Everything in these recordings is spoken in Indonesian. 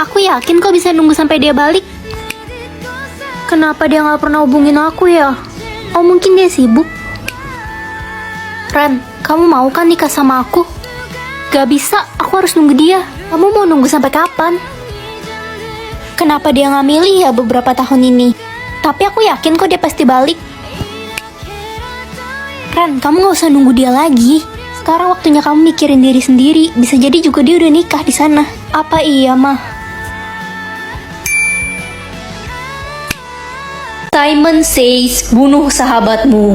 Aku yakin kok bisa nunggu sampai dia balik. Kenapa dia nggak pernah hubungin aku ya? Oh mungkin dia sibuk. Ren, kamu mau kan nikah sama aku? Gak bisa, aku harus nunggu dia. Kamu mau nunggu sampai kapan? Kenapa dia nggak milih ya beberapa tahun ini? Tapi aku yakin kok dia pasti balik. Ren, kamu nggak usah nunggu dia lagi. Sekarang waktunya kamu mikirin diri sendiri. Bisa jadi juga dia udah nikah di sana. Apa iya, mah? Simon Says, bunuh sahabatmu.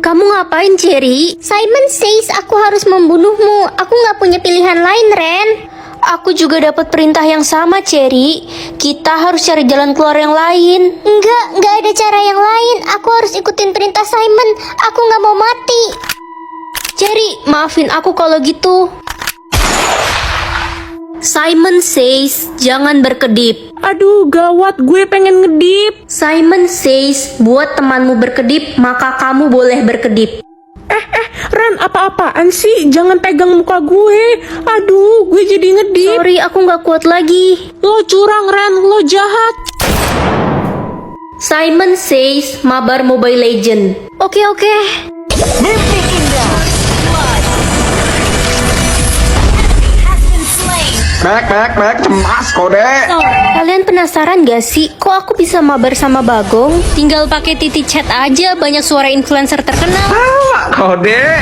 Kamu ngapain, Cherry? Simon Says aku harus membunuhmu. Aku nggak punya pilihan lain, Ren. Aku juga dapat perintah yang sama, Cherry. Kita harus cari jalan keluar yang lain. Nggak ada cara yang lain. Aku harus ikutin perintah Simon. Aku nggak mau mati. Cherry, maafin aku kalau gitu. Simon Says, jangan berkedip. Aduh, gawat, gue pengen ngedip. Simon Says, buat temanmu berkedip, maka kamu boleh berkedip. Ren, apa-apaan sih? Jangan pegang muka gue. Aduh, gue jadi ngedip. Sorry, aku nggak kuat lagi. Lo curang, Ren. Lo jahat. Simon Says, mabar Mobile Legend. Oke. Mek, cemas kode. Kalian penasaran gak sih, kok aku bisa mabar sama Bagong? Tinggal pakai titi chat aja, banyak suara influencer terkenal. Kode.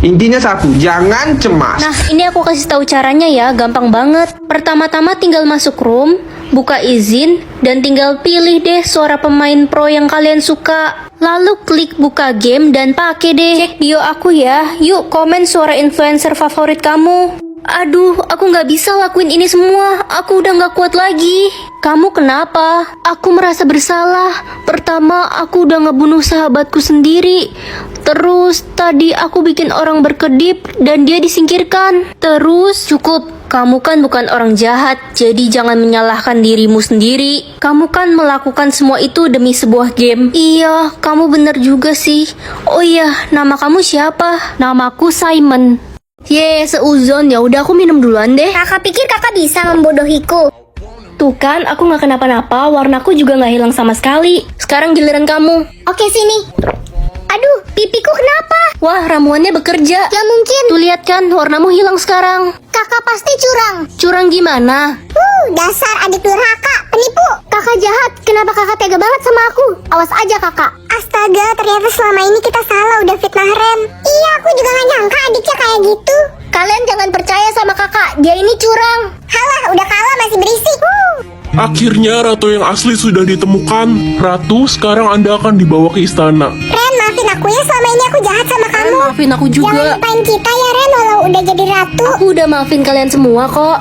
Intinya satu, jangan cemas. Nah, ini aku kasih tahu caranya ya, gampang banget. Pertama-tama tinggal masuk room, buka izin, dan tinggal pilih deh suara pemain pro yang kalian suka. Lalu klik buka game dan pakai deh. Cek bio aku ya. Yuk komen suara influencer favorit kamu. Aduh, aku nggak bisa lakuin ini semua. Aku udah nggak kuat lagi. Kamu kenapa? Aku merasa bersalah. Pertama, aku udah ngebunuh sahabatku sendiri. Terus, tadi aku bikin orang berkedip dan dia disingkirkan. Terus, cukup. Kamu kan bukan orang jahat, jadi jangan menyalahkan dirimu sendiri. Kamu kan melakukan semua itu demi sebuah game. Iya, kamu bener juga sih. Oh iya, nama kamu siapa? Namaku Simon. Seuzon. Ya udah aku minum duluan deh. Kakak pikir kakak bisa membodohiku? Tuh kan, aku nggak kenapa-napa, warnaku juga nggak hilang sama sekali. Sekarang giliran kamu. Oke, sini. Aduh, pipiku kenapa? Wah, ramuannya bekerja. Gak mungkin. Tuh lihat kan, warnamu hilang sekarang. Kakak pasti curang. Curang gimana? Dasar adik durhaka, penipu. Kakak jahat, kenapa kakak tega banget sama aku? Awas aja kakak. Astaga, ternyata selama ini kita salah udah fitnah Ren. Iya, aku juga gak nyangka adiknya kayak gitu. Kalian jangan percaya sama kakak, dia ini curang. Halah, udah kalah masih berisik. Akhirnya ratu yang asli sudah ditemukan. Ratu, sekarang Anda akan dibawa ke istana. Ren, maafin aku ya, selama ini aku jahat sama kamu. Maafin aku Jangan juga. lupain kita ya Ren, walau udah jadi ratu. Aku udah maafin kalian semua kok.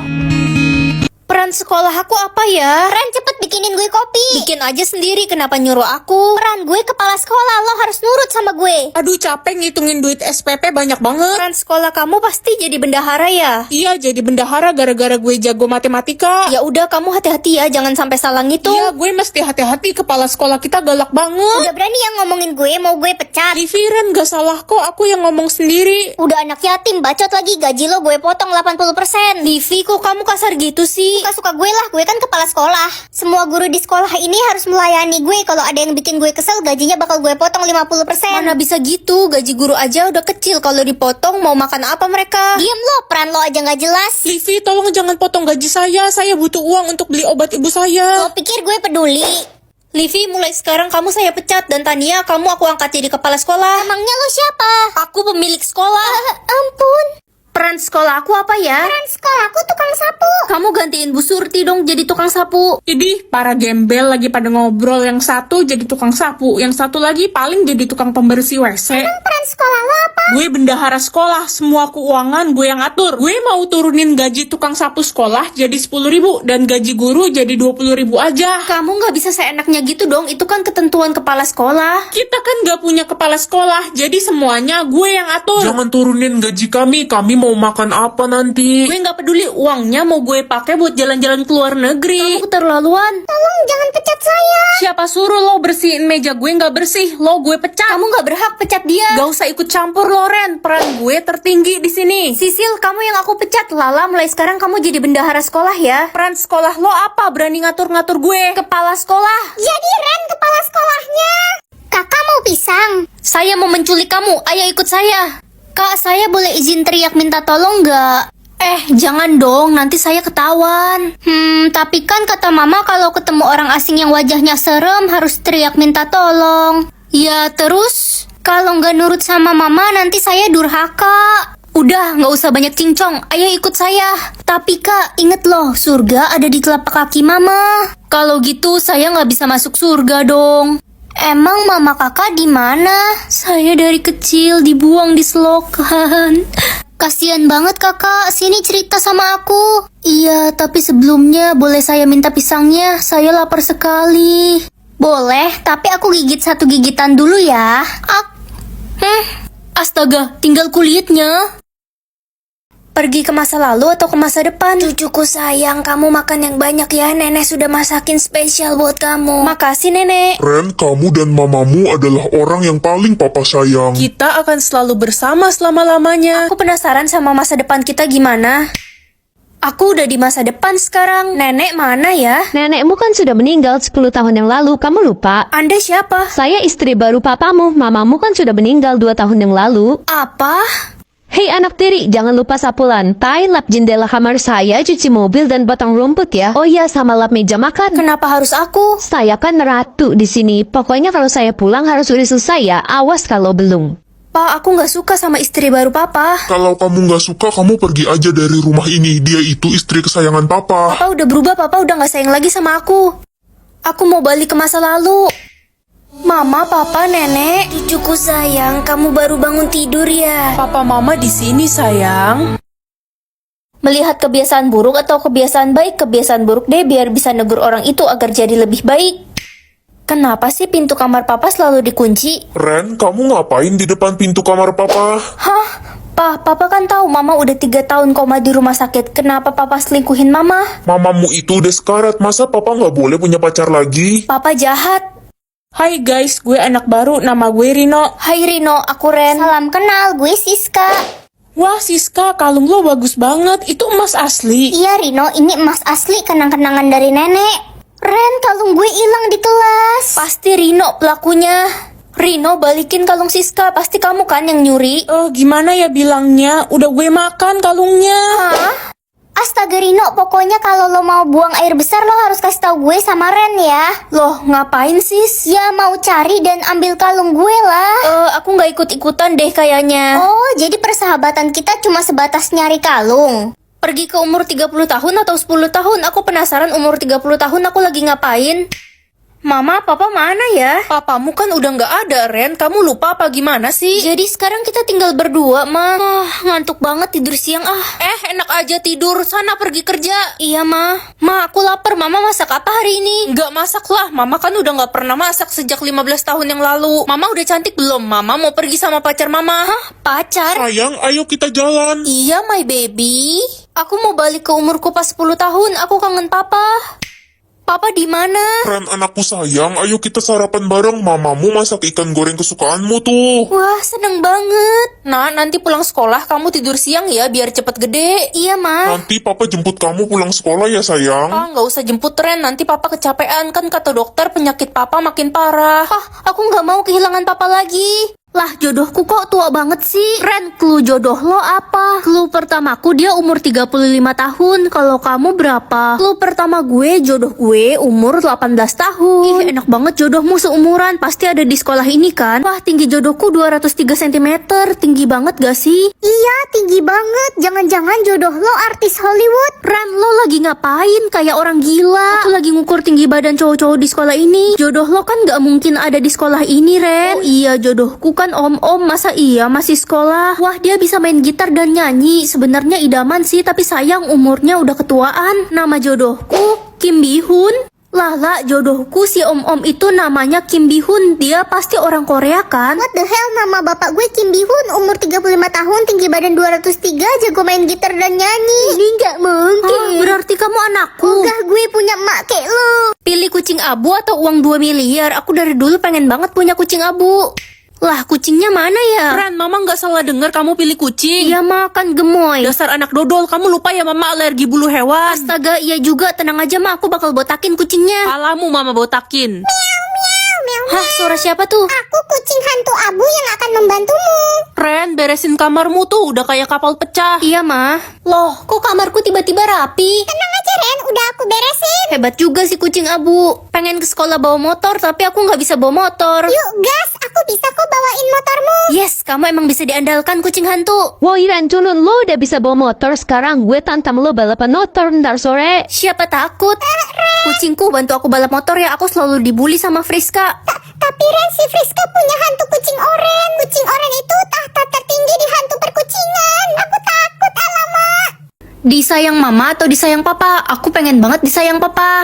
Peran sekolah aku apa ya? Ren, cepet bikinin gue kopi. Bikin aja sendiri, kenapa nyuruh aku? Peran gue kepala sekolah, lo harus nurut sama gue. Aduh, capek ngitungin duit SPP banyak banget. Peran sekolah kamu pasti jadi bendahara ya? Iya, jadi bendahara gara-gara gue jago matematika. Ya udah, kamu hati-hati ya, jangan sampai salah ngitung. Iya, gue mesti hati-hati, kepala sekolah kita galak banget. Udah berani yang ngomongin gue, mau gue pecat. Livi, Ren, gak salah kok, aku yang ngomong sendiri. Udah anak yatim, bacot lagi, gaji lo gue potong 80%. Livi, kok kamu kasar gitu sih? Suka-suka gue lah, gue kan kepala sekolah. Semua guru di sekolah ini harus melayani gue. Kalau ada yang bikin gue kesel, gajinya bakal gue potong 50%. Mana bisa gitu, gaji guru aja udah kecil. Kalau dipotong mau makan apa mereka? Diem lo, peran lo aja gak jelas. Livi, tolong jangan potong gaji saya butuh uang untuk beli obat ibu saya. Lo pikir gue peduli? Livi, mulai sekarang kamu saya pecat. Dan Tania, kamu aku angkat jadi kepala sekolah. Emangnya lo siapa? Aku pemilik sekolah. Ampun. Peran sekolah aku apa ya? Peran sekolah aku tukang sapu. Kamu gantiin Bu Surti dong jadi tukang sapu. Idih, para gembel lagi pada ngobrol. Yang satu jadi tukang sapu, yang satu lagi paling jadi tukang pembersih WC. Peran sekolah lo apa? Gue bendahara sekolah, semua keuangan gue yang atur. Gue mau turunin gaji tukang sapu sekolah jadi 10.000 dan gaji guru jadi 20.000 aja. Kamu nggak bisa seenaknya gitu dong, itu kan ketentuan kepala sekolah. Kita kan gak punya kepala sekolah, jadi semuanya gue yang atur. Jangan turunin gaji kami mau mau makan apa nanti? Gue nggak peduli uangnya mau gue pakai buat jalan-jalan ke luar negeri. Kamu keterlaluan. Tolong jangan pecat saya. Siapa suruh lo bersihin meja gue nggak bersih? Lo gue pecat. Kamu nggak berhak pecat dia. Gak usah ikut campur lo, Ren. Peran gue tertinggi di sini. Sisil, kamu yang aku pecat. Lala, mulai sekarang kamu jadi bendahara sekolah ya. Peran sekolah lo apa? Berani ngatur-ngatur gue. Kepala sekolah. Jadi Ren kepala sekolahnya. Kakak mau pisang? Saya mau menculik kamu. Ayo ikut saya. Kak, saya boleh izin teriak minta tolong nggak? Jangan dong, nanti saya ketahuan. Tapi kan kata mama kalau ketemu orang asing yang wajahnya serem harus teriak minta tolong. Ya terus, kalau nggak nurut sama mama nanti saya durhaka. Udah, nggak usah banyak cincong, ayo ikut saya. Tapi kak, inget loh, surga ada di telapak kaki mama. Kalau gitu saya nggak bisa masuk surga dong. Emang mama kakak di mana? Saya dari kecil dibuang di selokan. Kasian banget kakak, sini cerita sama aku. Iya, tapi sebelumnya boleh saya minta pisangnya? Saya lapar sekali. Boleh, tapi aku gigit satu gigitan dulu ya. Astaga, tinggal kulitnya. Pergi ke masa lalu atau ke masa depan? Cucuku sayang, kamu makan yang banyak ya. Nenek sudah masakin spesial buat kamu. Makasih nenek. Ren, kamu dan mamamu adalah orang yang paling papa sayang. Kita akan selalu bersama selama-lamanya. Aku penasaran sama masa depan kita gimana. Aku udah di masa depan sekarang. Nenek mana ya? Nenekmu kan sudah meninggal 10 tahun yang lalu, kamu lupa? Anda siapa? Saya istri baru papamu, mamamu kan sudah meninggal 2 tahun yang lalu. Apa? Hei anak tiri, jangan lupa sapu lantai, lap jendela kamar saya, cuci mobil dan potong rumput ya. Oh iya, sama lap meja makan. Kenapa harus aku? Saya kan ratu di sini. Pokoknya kalau saya pulang harus udah selesai ya. Awas kalau belum. Pak, aku nggak suka sama istri baru papa. Kalau kamu nggak suka, kamu pergi aja dari rumah ini. Dia itu istri kesayangan papa. Papa udah berubah, papa udah nggak sayang lagi sama aku. Aku mau balik ke masa lalu. Mama, papa, nenek, cucuku sayang, kamu baru bangun tidur ya? Papa, mama di sini sayang. Melihat kebiasaan buruk atau kebiasaan baik, kebiasaan buruk deh biar bisa negur orang itu agar jadi lebih baik. Kenapa sih pintu kamar papa selalu dikunci? Ren, kamu ngapain di depan pintu kamar papa? Hah? Papa kan tahu mama udah 3 tahun koma di rumah sakit. Kenapa papa selingkuhin mama? Mamamu itu udah sekarat, masa papa nggak boleh punya pacar lagi? Papa jahat. Hai guys, gue anak baru, nama gue Rino. Hai Rino, aku Ren. Salam kenal, gue Siska. Wah Siska, kalung lo bagus banget, itu emas asli. Iya Rino, ini emas asli kenang-kenangan dari nenek. Ren, kalung gue hilang di kelas. Pasti Rino pelakunya. Rino, balikin kalung Siska, pasti kamu kan yang nyuri. Gimana ya bilangnya, udah gue makan kalungnya. Hah? Astaga Rino, pokoknya kalau lo mau buang air besar lo harus kasih tahu gue sama Ren ya. Loh, ngapain sis? Ya mau cari dan ambil kalung gue lah. Aku nggak ikut-ikutan deh kayaknya. Oh, jadi persahabatan kita cuma sebatas nyari kalung. Pergi ke umur 30 tahun atau 10 tahun? Aku penasaran umur 30 tahun aku lagi ngapain. Mama, papa mana ya? Papamu kan udah nggak ada, Ren. Kamu lupa apa gimana sih? Jadi sekarang kita tinggal berdua, Ma. Ngantuk banget tidur siang enak aja tidur. Sana pergi kerja. Iya, Ma. Ma, aku lapar. Mama masak apa hari ini? Nggak masak lah. Mama kan udah nggak pernah masak sejak 15 tahun yang lalu. Mama udah cantik belum? Mama mau pergi sama pacar Mama. Hah? Pacar? Sayang, ayo kita jalan. Iya, my baby. Aku mau balik ke umurku pas 10 tahun. Aku kangen papa. Papa di mana? Ren, anakku sayang, ayo kita sarapan bareng. Mamamu masak ikan goreng kesukaanmu tuh. Wah, seneng banget. Nah, nanti pulang sekolah kamu tidur siang ya, biar cepet gede. Iya, Ma. Nanti papa jemput kamu pulang sekolah ya sayang. Nggak usah jemput Ren, nanti papa kecapean. Kan kata dokter penyakit papa makin parah. Aku nggak mau kehilangan papa lagi. Lah, jodohku kok tua banget sih? Ren, clue jodoh lo apa? Clue pertamaku dia umur 35 tahun. Kalau kamu berapa? Clue pertama gue, jodoh gue umur 18 tahun. Ih, enak banget jodohmu seumuran. Pasti ada di sekolah ini kan? Wah, tinggi jodohku 203 cm. Tinggi banget gak sih? Iya, tinggi banget. Jangan-jangan jodoh lo artis Hollywood. Ren, lo lagi ngapain? Kayak orang gila. Aku lagi ngukur tinggi badan cowok-cowok di sekolah ini. Jodoh lo kan gak mungkin ada di sekolah ini, Ren. Oh iya, jodohku kan om-om, masa iya masih sekolah? Wah, dia bisa main gitar dan nyanyi. Sebenarnya idaman sih, tapi sayang umurnya udah ketuaan. Nama jodohku Kim Bihun. Lala, jodohku si om-om itu namanya Kim Bihun. Dia pasti orang Korea kan? What the hell, nama bapak gue Kim Bihun, umur 35 tahun, tinggi badan 203, jago main gitar dan nyanyi. Ini nggak mungkin. Berarti kamu anakku. Enggak, gue punya emak kayak lo. Pilih kucing abu atau uang 2 miliar? Aku dari dulu pengen banget punya kucing abu. Lah, kucingnya mana ya? Ren, mama nggak salah dengar kamu pilih kucing. Iya, makan gemoy. Dasar anak dodol, kamu lupa ya mama alergi bulu hewan. Astaga, iya juga. Tenang aja, Ma. Aku bakal botakin kucingnya. Kalamu mama botakin. Hah, suara siapa tuh? Aku kucing hantu abu yang akan membantumu. Ren, beresin kamarmu tuh, udah kayak kapal pecah. Iya, Ma. Loh, kok kamarku tiba-tiba rapi? Tenang aja Ren, udah aku beresin. Hebat juga si kucing abu. Pengen ke sekolah bawa motor, tapi aku nggak bisa bawa motor. Yuk gas, aku bisa kok bawain motormu. Yes, kamu emang bisa diandalkan kucing hantu. Woi Ren, turun lo udah bisa bawa motor sekarang. Gue tantam lo balapan motor ntar sore. Siapa takut? Kucingku bantu aku balap motor ya. Aku selalu dibully sama Friska. Tapi Ren, si Friska punya hantu kucing oren. Kucing oren itu tahta tertinggi di hantu perkucingan. Aku takut, alamak. Disayang mama atau disayang papa? Aku pengen banget disayang papa.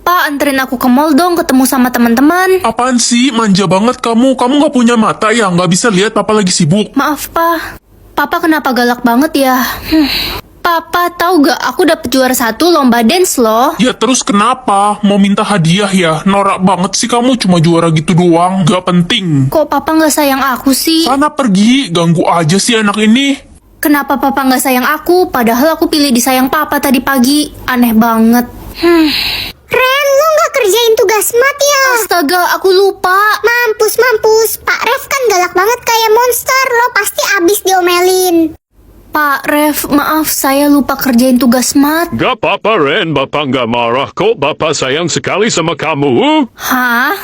Pak, anterin aku ke mall dong, ketemu sama teman-teman. Apaan sih? Manja banget kamu. Kamu nggak punya mata ya? Nggak bisa lihat papa lagi sibuk. Maaf, Pa. Papa kenapa galak banget ya? Papa, tahu gak aku dapet juara 1 lomba dance loh. Ya terus kenapa? Mau minta hadiah ya? Norak banget sih kamu, cuma juara gitu doang. Gak penting. Kok papa nggak sayang aku sih? Sana pergi, ganggu aja sih anak ini. Kenapa papa nggak sayang aku? Padahal aku pilih disayang papa tadi pagi. Aneh banget. Ren, lo nggak kerjain tugas mat ya? Astaga, aku lupa. Mampus. Pak Ref kan galak banget kayak monster. Lo pasti abis diomelin. Pak Ref, maaf saya lupa kerjain tugas mat. Gak apa-apa Ren, Bapak nggak marah kok. Bapak sayang sekali sama kamu. Hah?